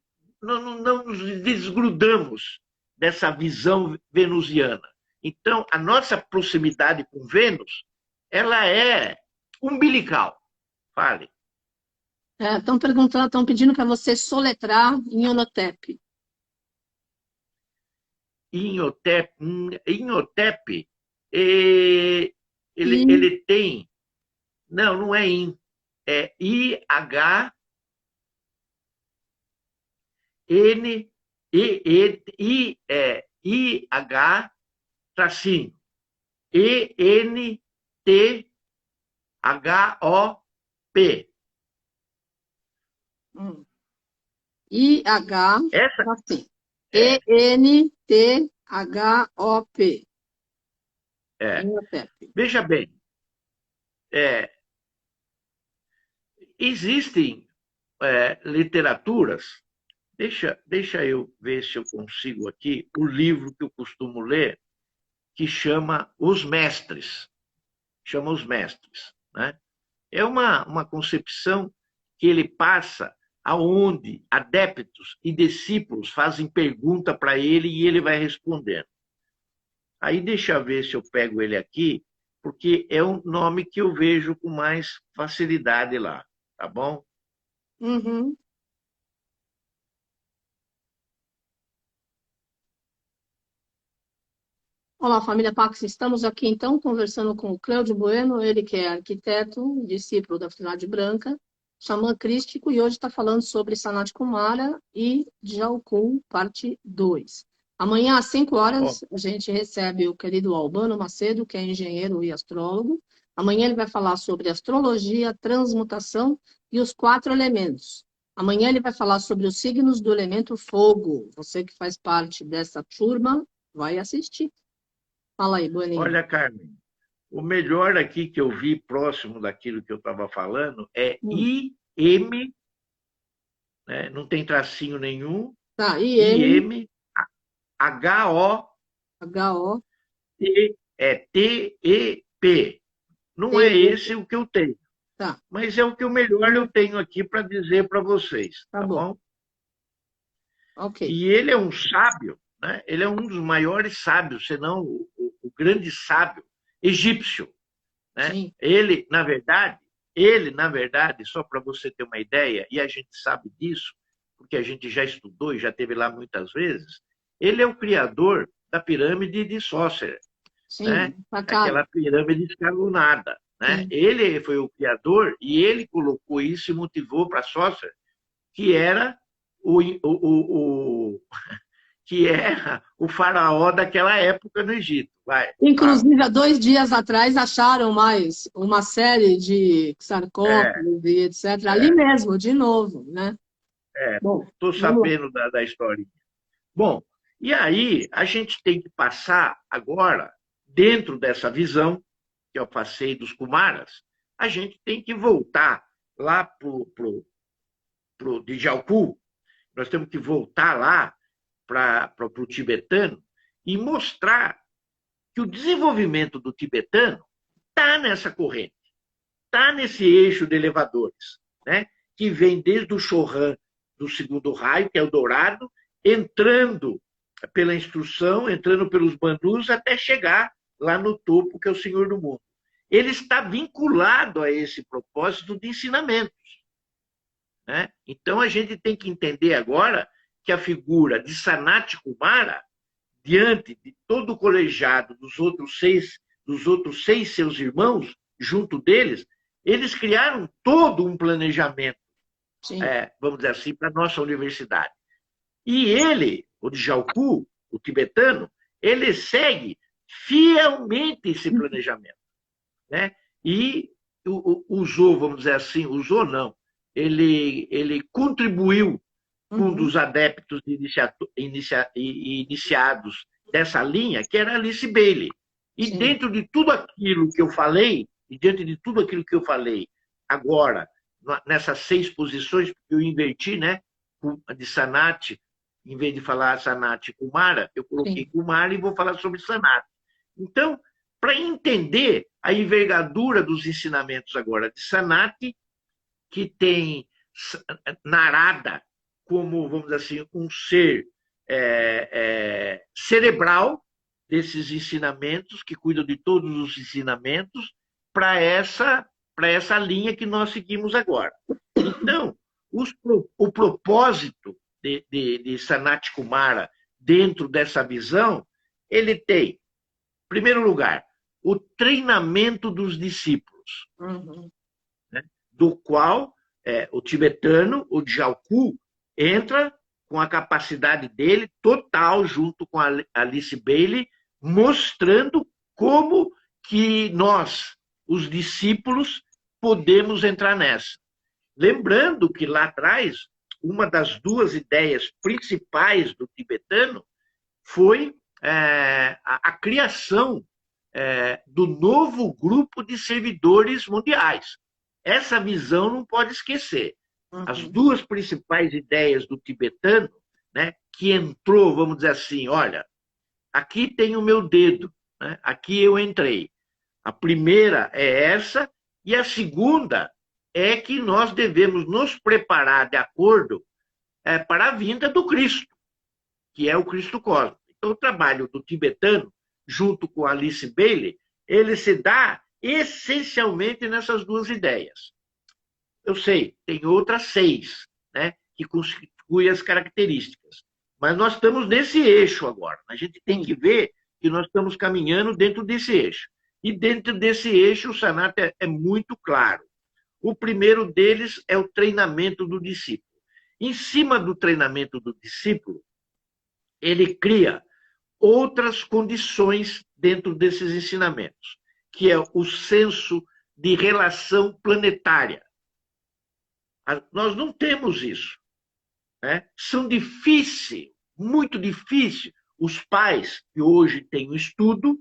nos desgrudamos dessa visão venusiana. Então, a nossa proximidade com Vênus, ela é umbilical. Fale. Estão perguntando, estão pedindo para você soletrar em Imhotep. Imhotep, ele tem... Não é IN. É IHNOTEP. I-H tracinho E-N-T-H-O-P. I-H, Essa assim. é, E-N-T-H-O-P. é. Inhotep. Veja bem, é, existem literaturas. Deixa eu ver se eu consigo aqui o livro que eu costumo ler, que chama Os Mestres. Chama Os Mestres, né? É uma concepção que ele passa aonde adeptos e discípulos fazem pergunta para ele e ele vai respondendo. Aí deixa eu ver se eu pego ele aqui, porque é um nome que eu vejo com mais facilidade lá, tá bom? Uhum. Olá, família Pax. Estamos aqui, então, conversando com o Cláudio Bueno, ele que é arquiteto, discípulo da Fraternidade Branca, xamã crístico, e hoje está falando sobre Sanat Kumara e Djalkul, parte 2. Amanhã, às 5 Ó, horas, a gente recebe o querido Albano Macedo, que é engenheiro e astrólogo. Amanhã ele vai falar sobre astrologia, transmutação e os 4 elementos. Amanhã ele vai falar sobre os signos do elemento fogo. Você que faz parte dessa turma, vai assistir. Fala aí, Boninho. olha, Carmen, o melhor aqui que eu vi próximo daquilo que eu estava falando é IM, né? Não tem tracinho nenhum, Tá, I-N-H-O. IMHOTEP. Não é esse o que eu tenho, Tá, mas é o que o melhor eu tenho aqui para dizer para vocês, tá tá bom. bom? Ok. E ele é um sábio, né? Ele é um dos maiores sábios, senão o grande sábio egípcio, né? Sim. Ele, na verdade, só para você ter uma ideia, e a gente sabe disso, porque a gente já estudou e já esteve lá muitas vezes, ele é o criador da pirâmide de Sócer, né? Sim, pra cá. Aquela pirâmide escalonada, né? Sim. Ele foi o criador e ele colocou isso e motivou para Sócer, que era que era o faraó daquela época no Egito. Vai, fala. Inclusive, há 2 dias atrás, acharam mais uma série de É, sarcófagos e etc. Ali é, mesmo, de novo, né? Bom, estou vamos lá. sabendo da história. Bom, e aí a gente tem que passar agora, dentro dessa visão que eu passei dos Kumaras, a gente tem que voltar lá para o Djalku, nós temos que voltar lá para o tibetano e mostrar que o desenvolvimento do tibetano está nessa corrente, está nesse eixo de elevadores, né? Que vem desde o Chohan do segundo raio, que é o dourado, entrando pela instrução, entrando pelos bandus, até chegar lá no topo, que é o Senhor do Mundo. Ele está vinculado a esse propósito de ensinamentos, né? Então a gente tem que entender agora que a figura de Sanat Kumara, diante de todo o colegiado dos outros seis seus irmãos, junto deles, eles criaram todo um planejamento, vamos dizer assim, para a nossa universidade. E ele, o Djalku, o tibetano, ele segue fielmente esse planejamento, né? E usou, vamos dizer assim, usou não, ele contribuiu com um dos adeptos iniciados dessa linha, que era Alice Bailey. E Sim. dentro de tudo aquilo que eu falei, e diante de tudo aquilo que eu falei agora, nessas 6 posições, eu inverti, né? De Sanat, em vez de falar Sanat Kumara, eu coloquei Sim. Kumara e vou falar sobre Sanat. Então, para entender a envergadura dos ensinamentos agora de Sanat, que tem Narada como, vamos dizer assim, um ser cerebral desses ensinamentos, que cuida de todos os ensinamentos, para essa linha que nós seguimos agora. Então, o propósito de Sanat Kumara dentro dessa visão, ele tem, em primeiro lugar, o treinamento dos discípulos, né, do qual o tibetano, o Djalku, entra com a capacidade dele total, junto com a Alice Bailey, mostrando como que nós, os discípulos, podemos entrar nessa. Lembrando que lá atrás, uma das duas ideias principais do tibetano foi a criação do novo grupo de servidores mundiais. Essa visão não pode esquecer. As duas principais ideias do tibetano, né, que entrou, vamos dizer assim, olha, aqui tem o meu dedo, né, aqui eu entrei. A primeira é essa, e a segunda é que nós devemos nos preparar de acordo para a vinda do Cristo, que é o Cristo cósmico. Então, o trabalho do tibetano, junto com Alice Bailey, ele se dá essencialmente nessas duas ideias. Eu sei, tem outras 6, né, que constituem as características. Mas nós estamos nesse eixo agora. A gente tem que ver que nós estamos caminhando dentro desse eixo. E dentro desse eixo, o Sanat é muito claro. O primeiro deles é o treinamento do discípulo. Em cima do treinamento do discípulo, ele cria outras condições dentro desses ensinamentos, que é o senso de relação planetária. Nós não temos isso, né? São difíceis, muito difícil, os pais que hoje têm um estudo,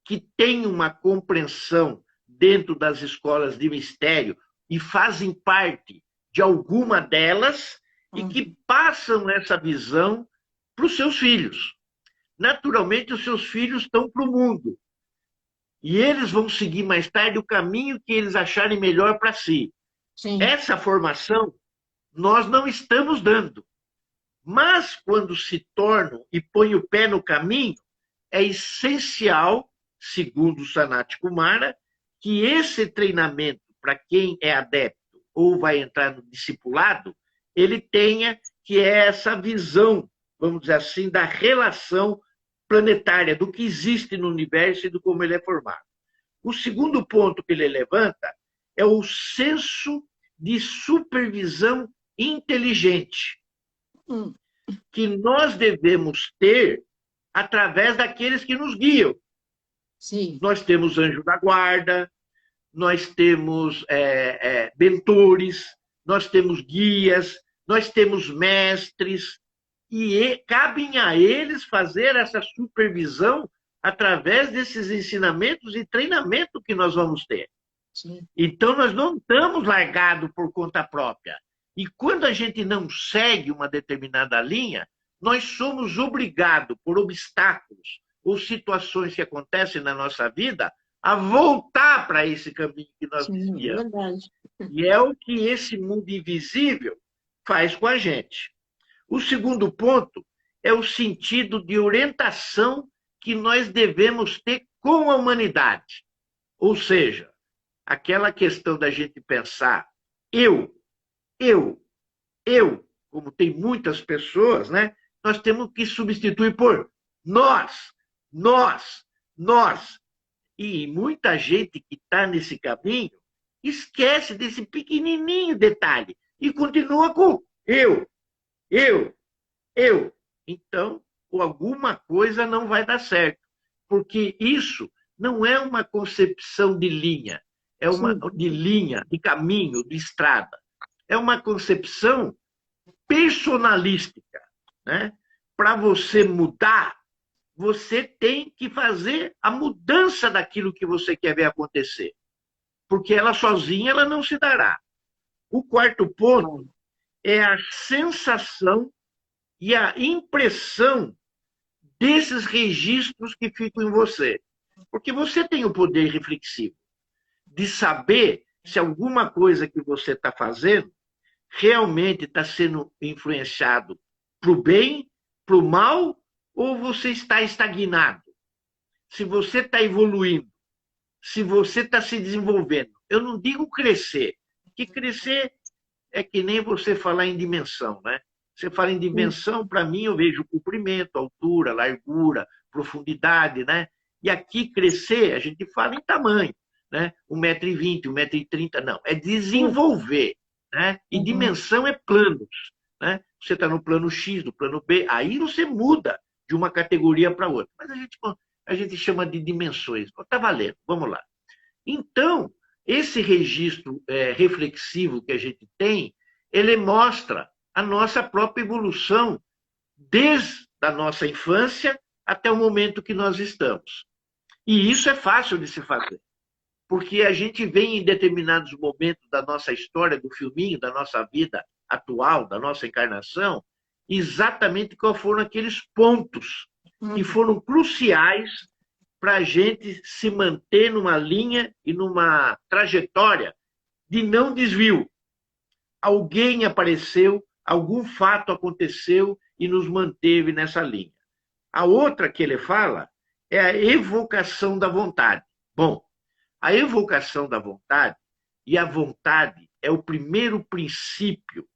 que têm uma compreensão dentro das escolas de mistério e fazem parte de alguma delas e que passam essa visão para os seus filhos. Naturalmente, os seus filhos estão para o mundo. E eles vão seguir mais tarde o caminho que eles acharem melhor para si. Sim. Essa formação nós não estamos dando. Mas, quando se tornam e põem o pé no caminho, é essencial, segundo o Sanat Kumara, que esse treinamento, para quem é adepto ou vai entrar no discipulado, ele tenha que é essa visão, vamos dizer assim, da relação planetária, do que existe no universo e do como ele é formado. O segundo ponto que ele levanta é o senso de supervisão inteligente, que nós devemos ter através daqueles que nos guiam. Sim. Nós temos anjo da guarda, nós temos mentores, nós temos guias, nós temos mestres, e cabem a eles fazer essa supervisão através desses ensinamentos e treinamento que nós vamos ter. Sim. Então, nós não estamos largados por conta própria. E quando a gente não segue uma determinada linha, nós somos obrigados, por obstáculos ou situações que acontecem na nossa vida, a voltar para esse caminho que nós desviamos. É verdade. E é o que esse mundo invisível faz com a gente. O segundo ponto é o sentido de orientação que nós devemos ter com a humanidade. Ou seja, aquela questão da gente pensar eu, como tem muitas pessoas, né? Nós temos que substituir por nós. E muita gente que está nesse caminho esquece desse pequenininho detalhe e continua com eu. Então, alguma coisa não vai dar certo, porque isso não é uma concepção de linha, é uma de linha, de caminho, de estrada. É uma concepção personalística, né? Para você mudar, você tem que fazer a mudança daquilo que você quer ver acontecer, porque ela sozinha ela não se dará. O quarto ponto é a sensação e a impressão desses registros que ficam em você. Porque você tem o poder reflexivo de saber se alguma coisa que você está fazendo realmente está sendo influenciado para o bem, para o mal, ou você está estagnado. Se você está evoluindo, se você está se desenvolvendo. Eu não digo crescer, porque crescer é que nem você falar em dimensão, né? Você fala em dimensão, para mim eu vejo comprimento, altura, largura, profundidade, né? E aqui crescer, a gente fala em tamanho, né? 1,20 m, 1,30 m, não. É desenvolver, né? E dimensão é planos, né? você está no plano X, no plano B, aí você muda de uma categoria para outra. Mas a gente chama de dimensões. Está valendo, vamos lá. Então, esse registro reflexivo que a gente tem, ele mostra a nossa própria evolução desde a nossa infância até o momento que nós estamos. E isso é fácil de se fazer, porque a gente vem em determinados momentos da nossa história, do filminho, da nossa vida atual, da nossa encarnação, exatamente quais foram aqueles pontos que foram cruciais para a gente se manter numa linha e numa trajetória de não desvio. Alguém apareceu, algum fato aconteceu e nos manteve nessa linha. A outra que ele fala é a evocação da vontade. Bom, a evocação da vontade, e a vontade é o primeiro princípio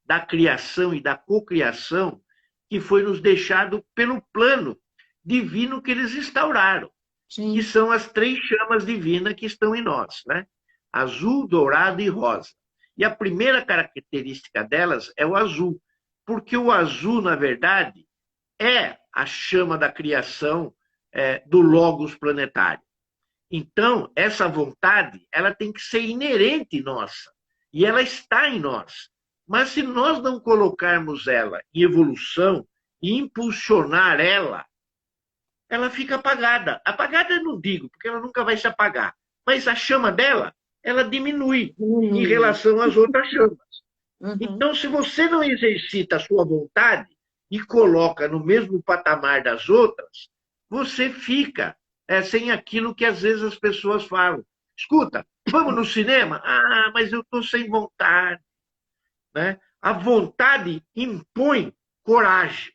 da criação e da cocriação que foi nos deixado pelo plano divino que eles instauraram. Sim. Que são as 3 chamas divinas que estão em nós, né? Azul, dourado e rosa. E a primeira característica delas é o azul, porque o azul, na verdade, é a chama da criação do logos planetário. Então, essa vontade, ela tem que ser inerente nossa, e ela está em nós. Mas se nós não colocarmos ela em evolução e impulsionar ela, ela fica apagada. Apagada eu não digo, porque ela nunca vai se apagar. Mas a chama dela, ela diminui em relação às outras chamas. Então, se você não exercita a sua vontade e coloca no mesmo patamar das outras, você fica sem aquilo que às vezes as pessoas falam. Escuta, vamos no cinema? Ah, mas eu estou sem vontade. Né? A vontade impõe coragem.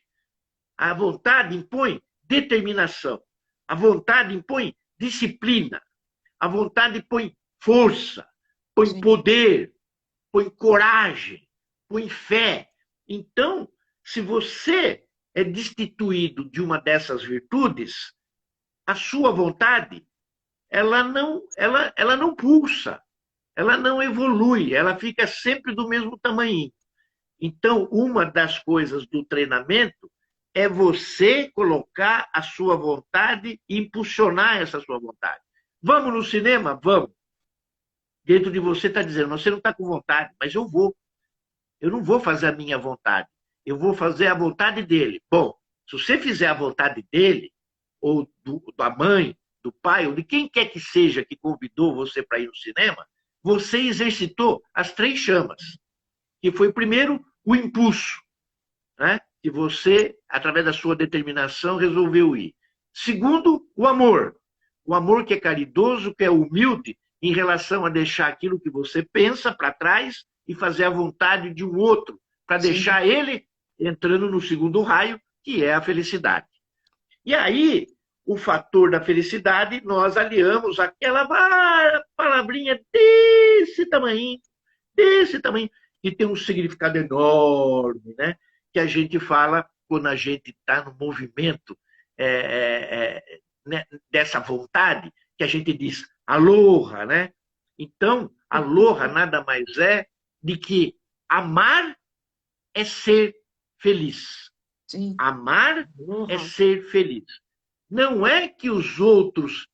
A vontade impõe determinação. A vontade impõe disciplina. A vontade põe força, põe poder, põe coragem, põe fé. Então, se você é destituído de uma dessas virtudes, a sua vontade, ela não pulsa, ela não evolui, ela fica sempre do mesmo tamanho. Então, uma das coisas do treinamento é você colocar a sua vontade e impulsionar essa sua vontade. Vamos no cinema? Vamos. Dentro de você está dizendo, você não está com vontade, mas eu vou. Eu não vou fazer a minha vontade, eu vou fazer a vontade dele. Bom, se você fizer a vontade dele, ou da mãe, do pai, ou de quem quer que seja que convidou você para ir no cinema, você exercitou as 3 chamas, que foi, primeiro, o impulso, né? Que você, através da sua determinação, resolveu ir. Segundo, o amor que é caridoso, que é humilde, em relação a deixar aquilo que você pensa para trás e fazer a vontade de um outro, para deixar ele entrando no segundo raio, que é a felicidade. E aí, o fator da felicidade, nós aliamos aquela palavrinha desse tamanho, que tem um significado enorme, né? Que a gente fala quando a gente está no movimento né, dessa vontade, que a gente diz aloha, né? Então, aloha nada mais é de que amar é ser feliz. Sim. Amar é ser feliz. Não é que os outros,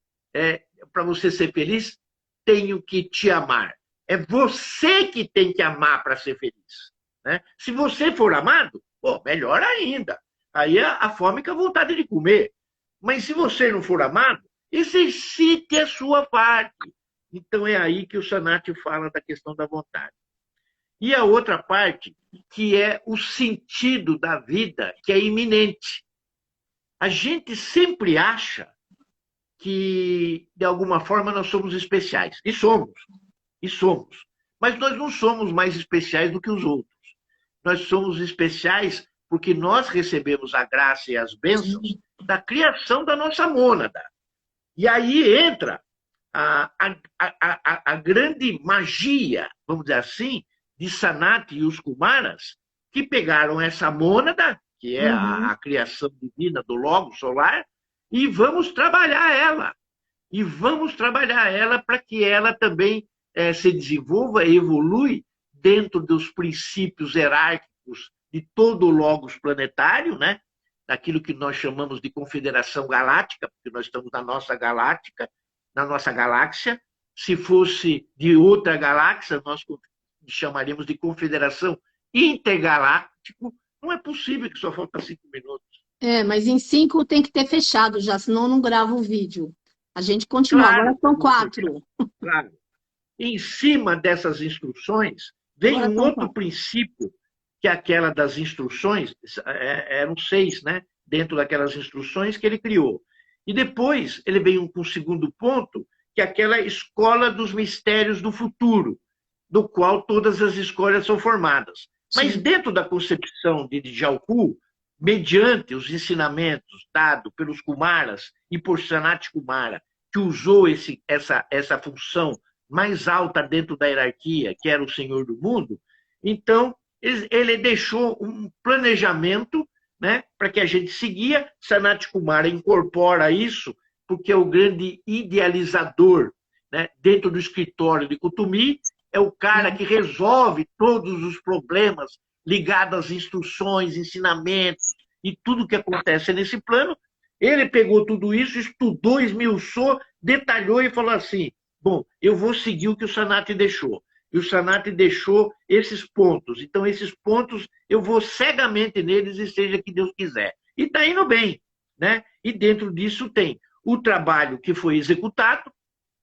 para você ser feliz, tenham que te amar. É você que tem que amar para ser feliz. Né? Se você for amado, pô, melhor ainda. Aí a fome com a vontade de comer. Mas se você não for amado, exercite a sua parte. Então é aí que o Sanati fala da questão da vontade. E a outra parte, que é o sentido da vida, que é iminente. A gente sempre acha que, de alguma forma, nós somos especiais. E somos. E somos. Mas nós não somos mais especiais do que os outros. Nós somos especiais porque nós recebemos a graça e as bênçãos da criação da nossa mônada. E aí entra a grande magia, vamos dizer assim, de Sanati e os Kumaras, que pegaram essa mônada, que é a criação divina do Logo solar, e vamos trabalhar ela. E vamos trabalhar ela para que ela também se desenvolva e evolui dentro dos princípios hierárquicos de todo o logos planetário, né? Daquilo que nós chamamos de confederação galáctica, porque nós estamos na nossa galáctica, na nossa galáxia. Se fosse de outra galáxia, nós chamaríamos de confederação intergaláctico. Não é possível, que só falta 5 minutos. Mas em 5 tem que ter fechado já, senão eu não gravo o vídeo. A gente continua, Claro, agora são 4. claro. Em cima dessas instruções, vem Agora um são outro 4. princípio, que é aquela das instruções, eram 6, né? Dentro daquelas instruções que ele criou. E depois ele vem com um segundo ponto, que é aquela escola dos mistérios do futuro, do qual todas as escolas são formadas. Mas Sim. dentro da concepção de Djalku, mediante os ensinamentos dados pelos Kumaras e por Sanat Kumara, que usou essa função mais alta dentro da hierarquia, que era o Senhor do Mundo, então ele deixou um planejamento, né, para que a gente seguia. Sanat Kumara incorpora isso, porque é o grande idealizador, né, dentro do escritório de Kutumi, é o cara que resolve todos os problemas ligados às instruções, ensinamentos e tudo que acontece nesse plano. Ele pegou tudo isso, estudou, esmiuçou, detalhou e falou assim: bom, eu vou seguir o que o Sanat deixou. E o Sanat deixou esses pontos. Então, esses pontos, eu vou cegamente neles e seja que Deus quiser. E está indo bem, né? E dentro disso tem o trabalho que foi executado,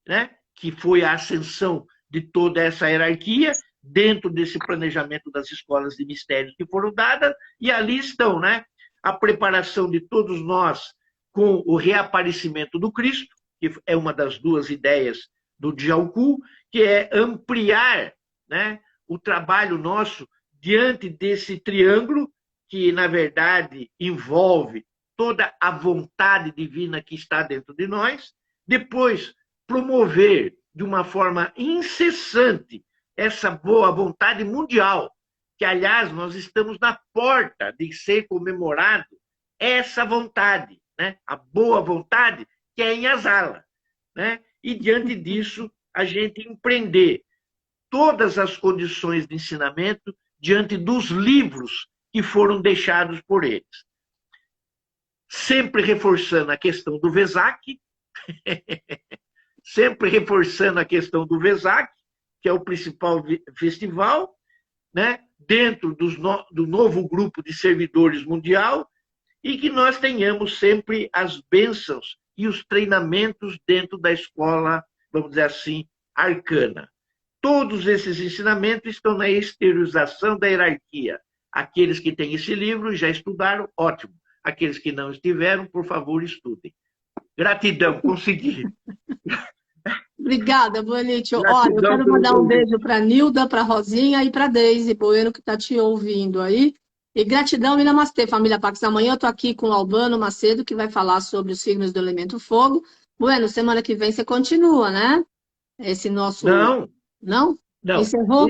né? Que foi a ascensão de toda essa hierarquia, dentro desse planejamento das escolas de mistérios que foram dadas, e ali estão, né? A preparação de todos nós com o reaparecimento do Cristo, que é uma das duas ideias do Djalku, que é ampliar, né, o trabalho nosso diante desse triângulo, que, na verdade, envolve toda a vontade divina que está dentro de nós, depois promover de uma forma incessante essa boa vontade mundial, que, aliás, nós estamos na porta de ser comemorado essa vontade, né? A boa vontade, que é em Asala, né? E, diante disso, a gente empreender todas as condições de ensinamento diante dos livros que foram deixados por eles. Sempre reforçando a questão do Vesak, sempre reforçando a questão do Vesak, que é o principal festival, né, dentro do novo grupo de servidores mundial, e que nós tenhamos sempre as bênçãos e os treinamentos dentro da escola, vamos dizer assim, arcana. Todos esses ensinamentos estão na exteriorização da hierarquia. Aqueles que têm esse livro já estudaram, ótimo. Aqueles que não estiveram, por favor, estudem. Gratidão, consegui. Obrigada, Bonite. Olha, eu quero mandar um beijo para a Nilda, para a Rosinha e para a Deise Bueno, que está te ouvindo aí. E gratidão e namastê, família Pax. Amanhã eu estou aqui com o Albano Macedo, que vai falar sobre os signos do elemento fogo. Bueno, semana que vem você continua, né? Esse nosso... Não. Não? Não. Encerrou?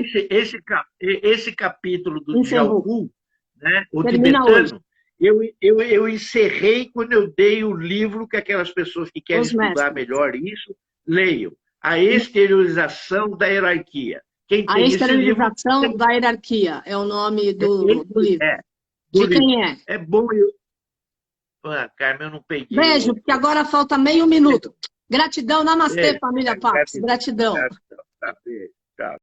Esse capítulo do Encerrou. Djalku, né, o Termina tibetano, eu encerrei quando eu dei o livro que aquelas pessoas que querem estudar melhor isso, leiam. A exteriorização da hierarquia. Quem tem a exteriorização livro, da hierarquia é o nome do livro. De quem é? É bom Carmen, eu não peguei. Beijo, porque agora falta meio minuto. Gratidão, namastê, família Pax. Gratidão. Tchau.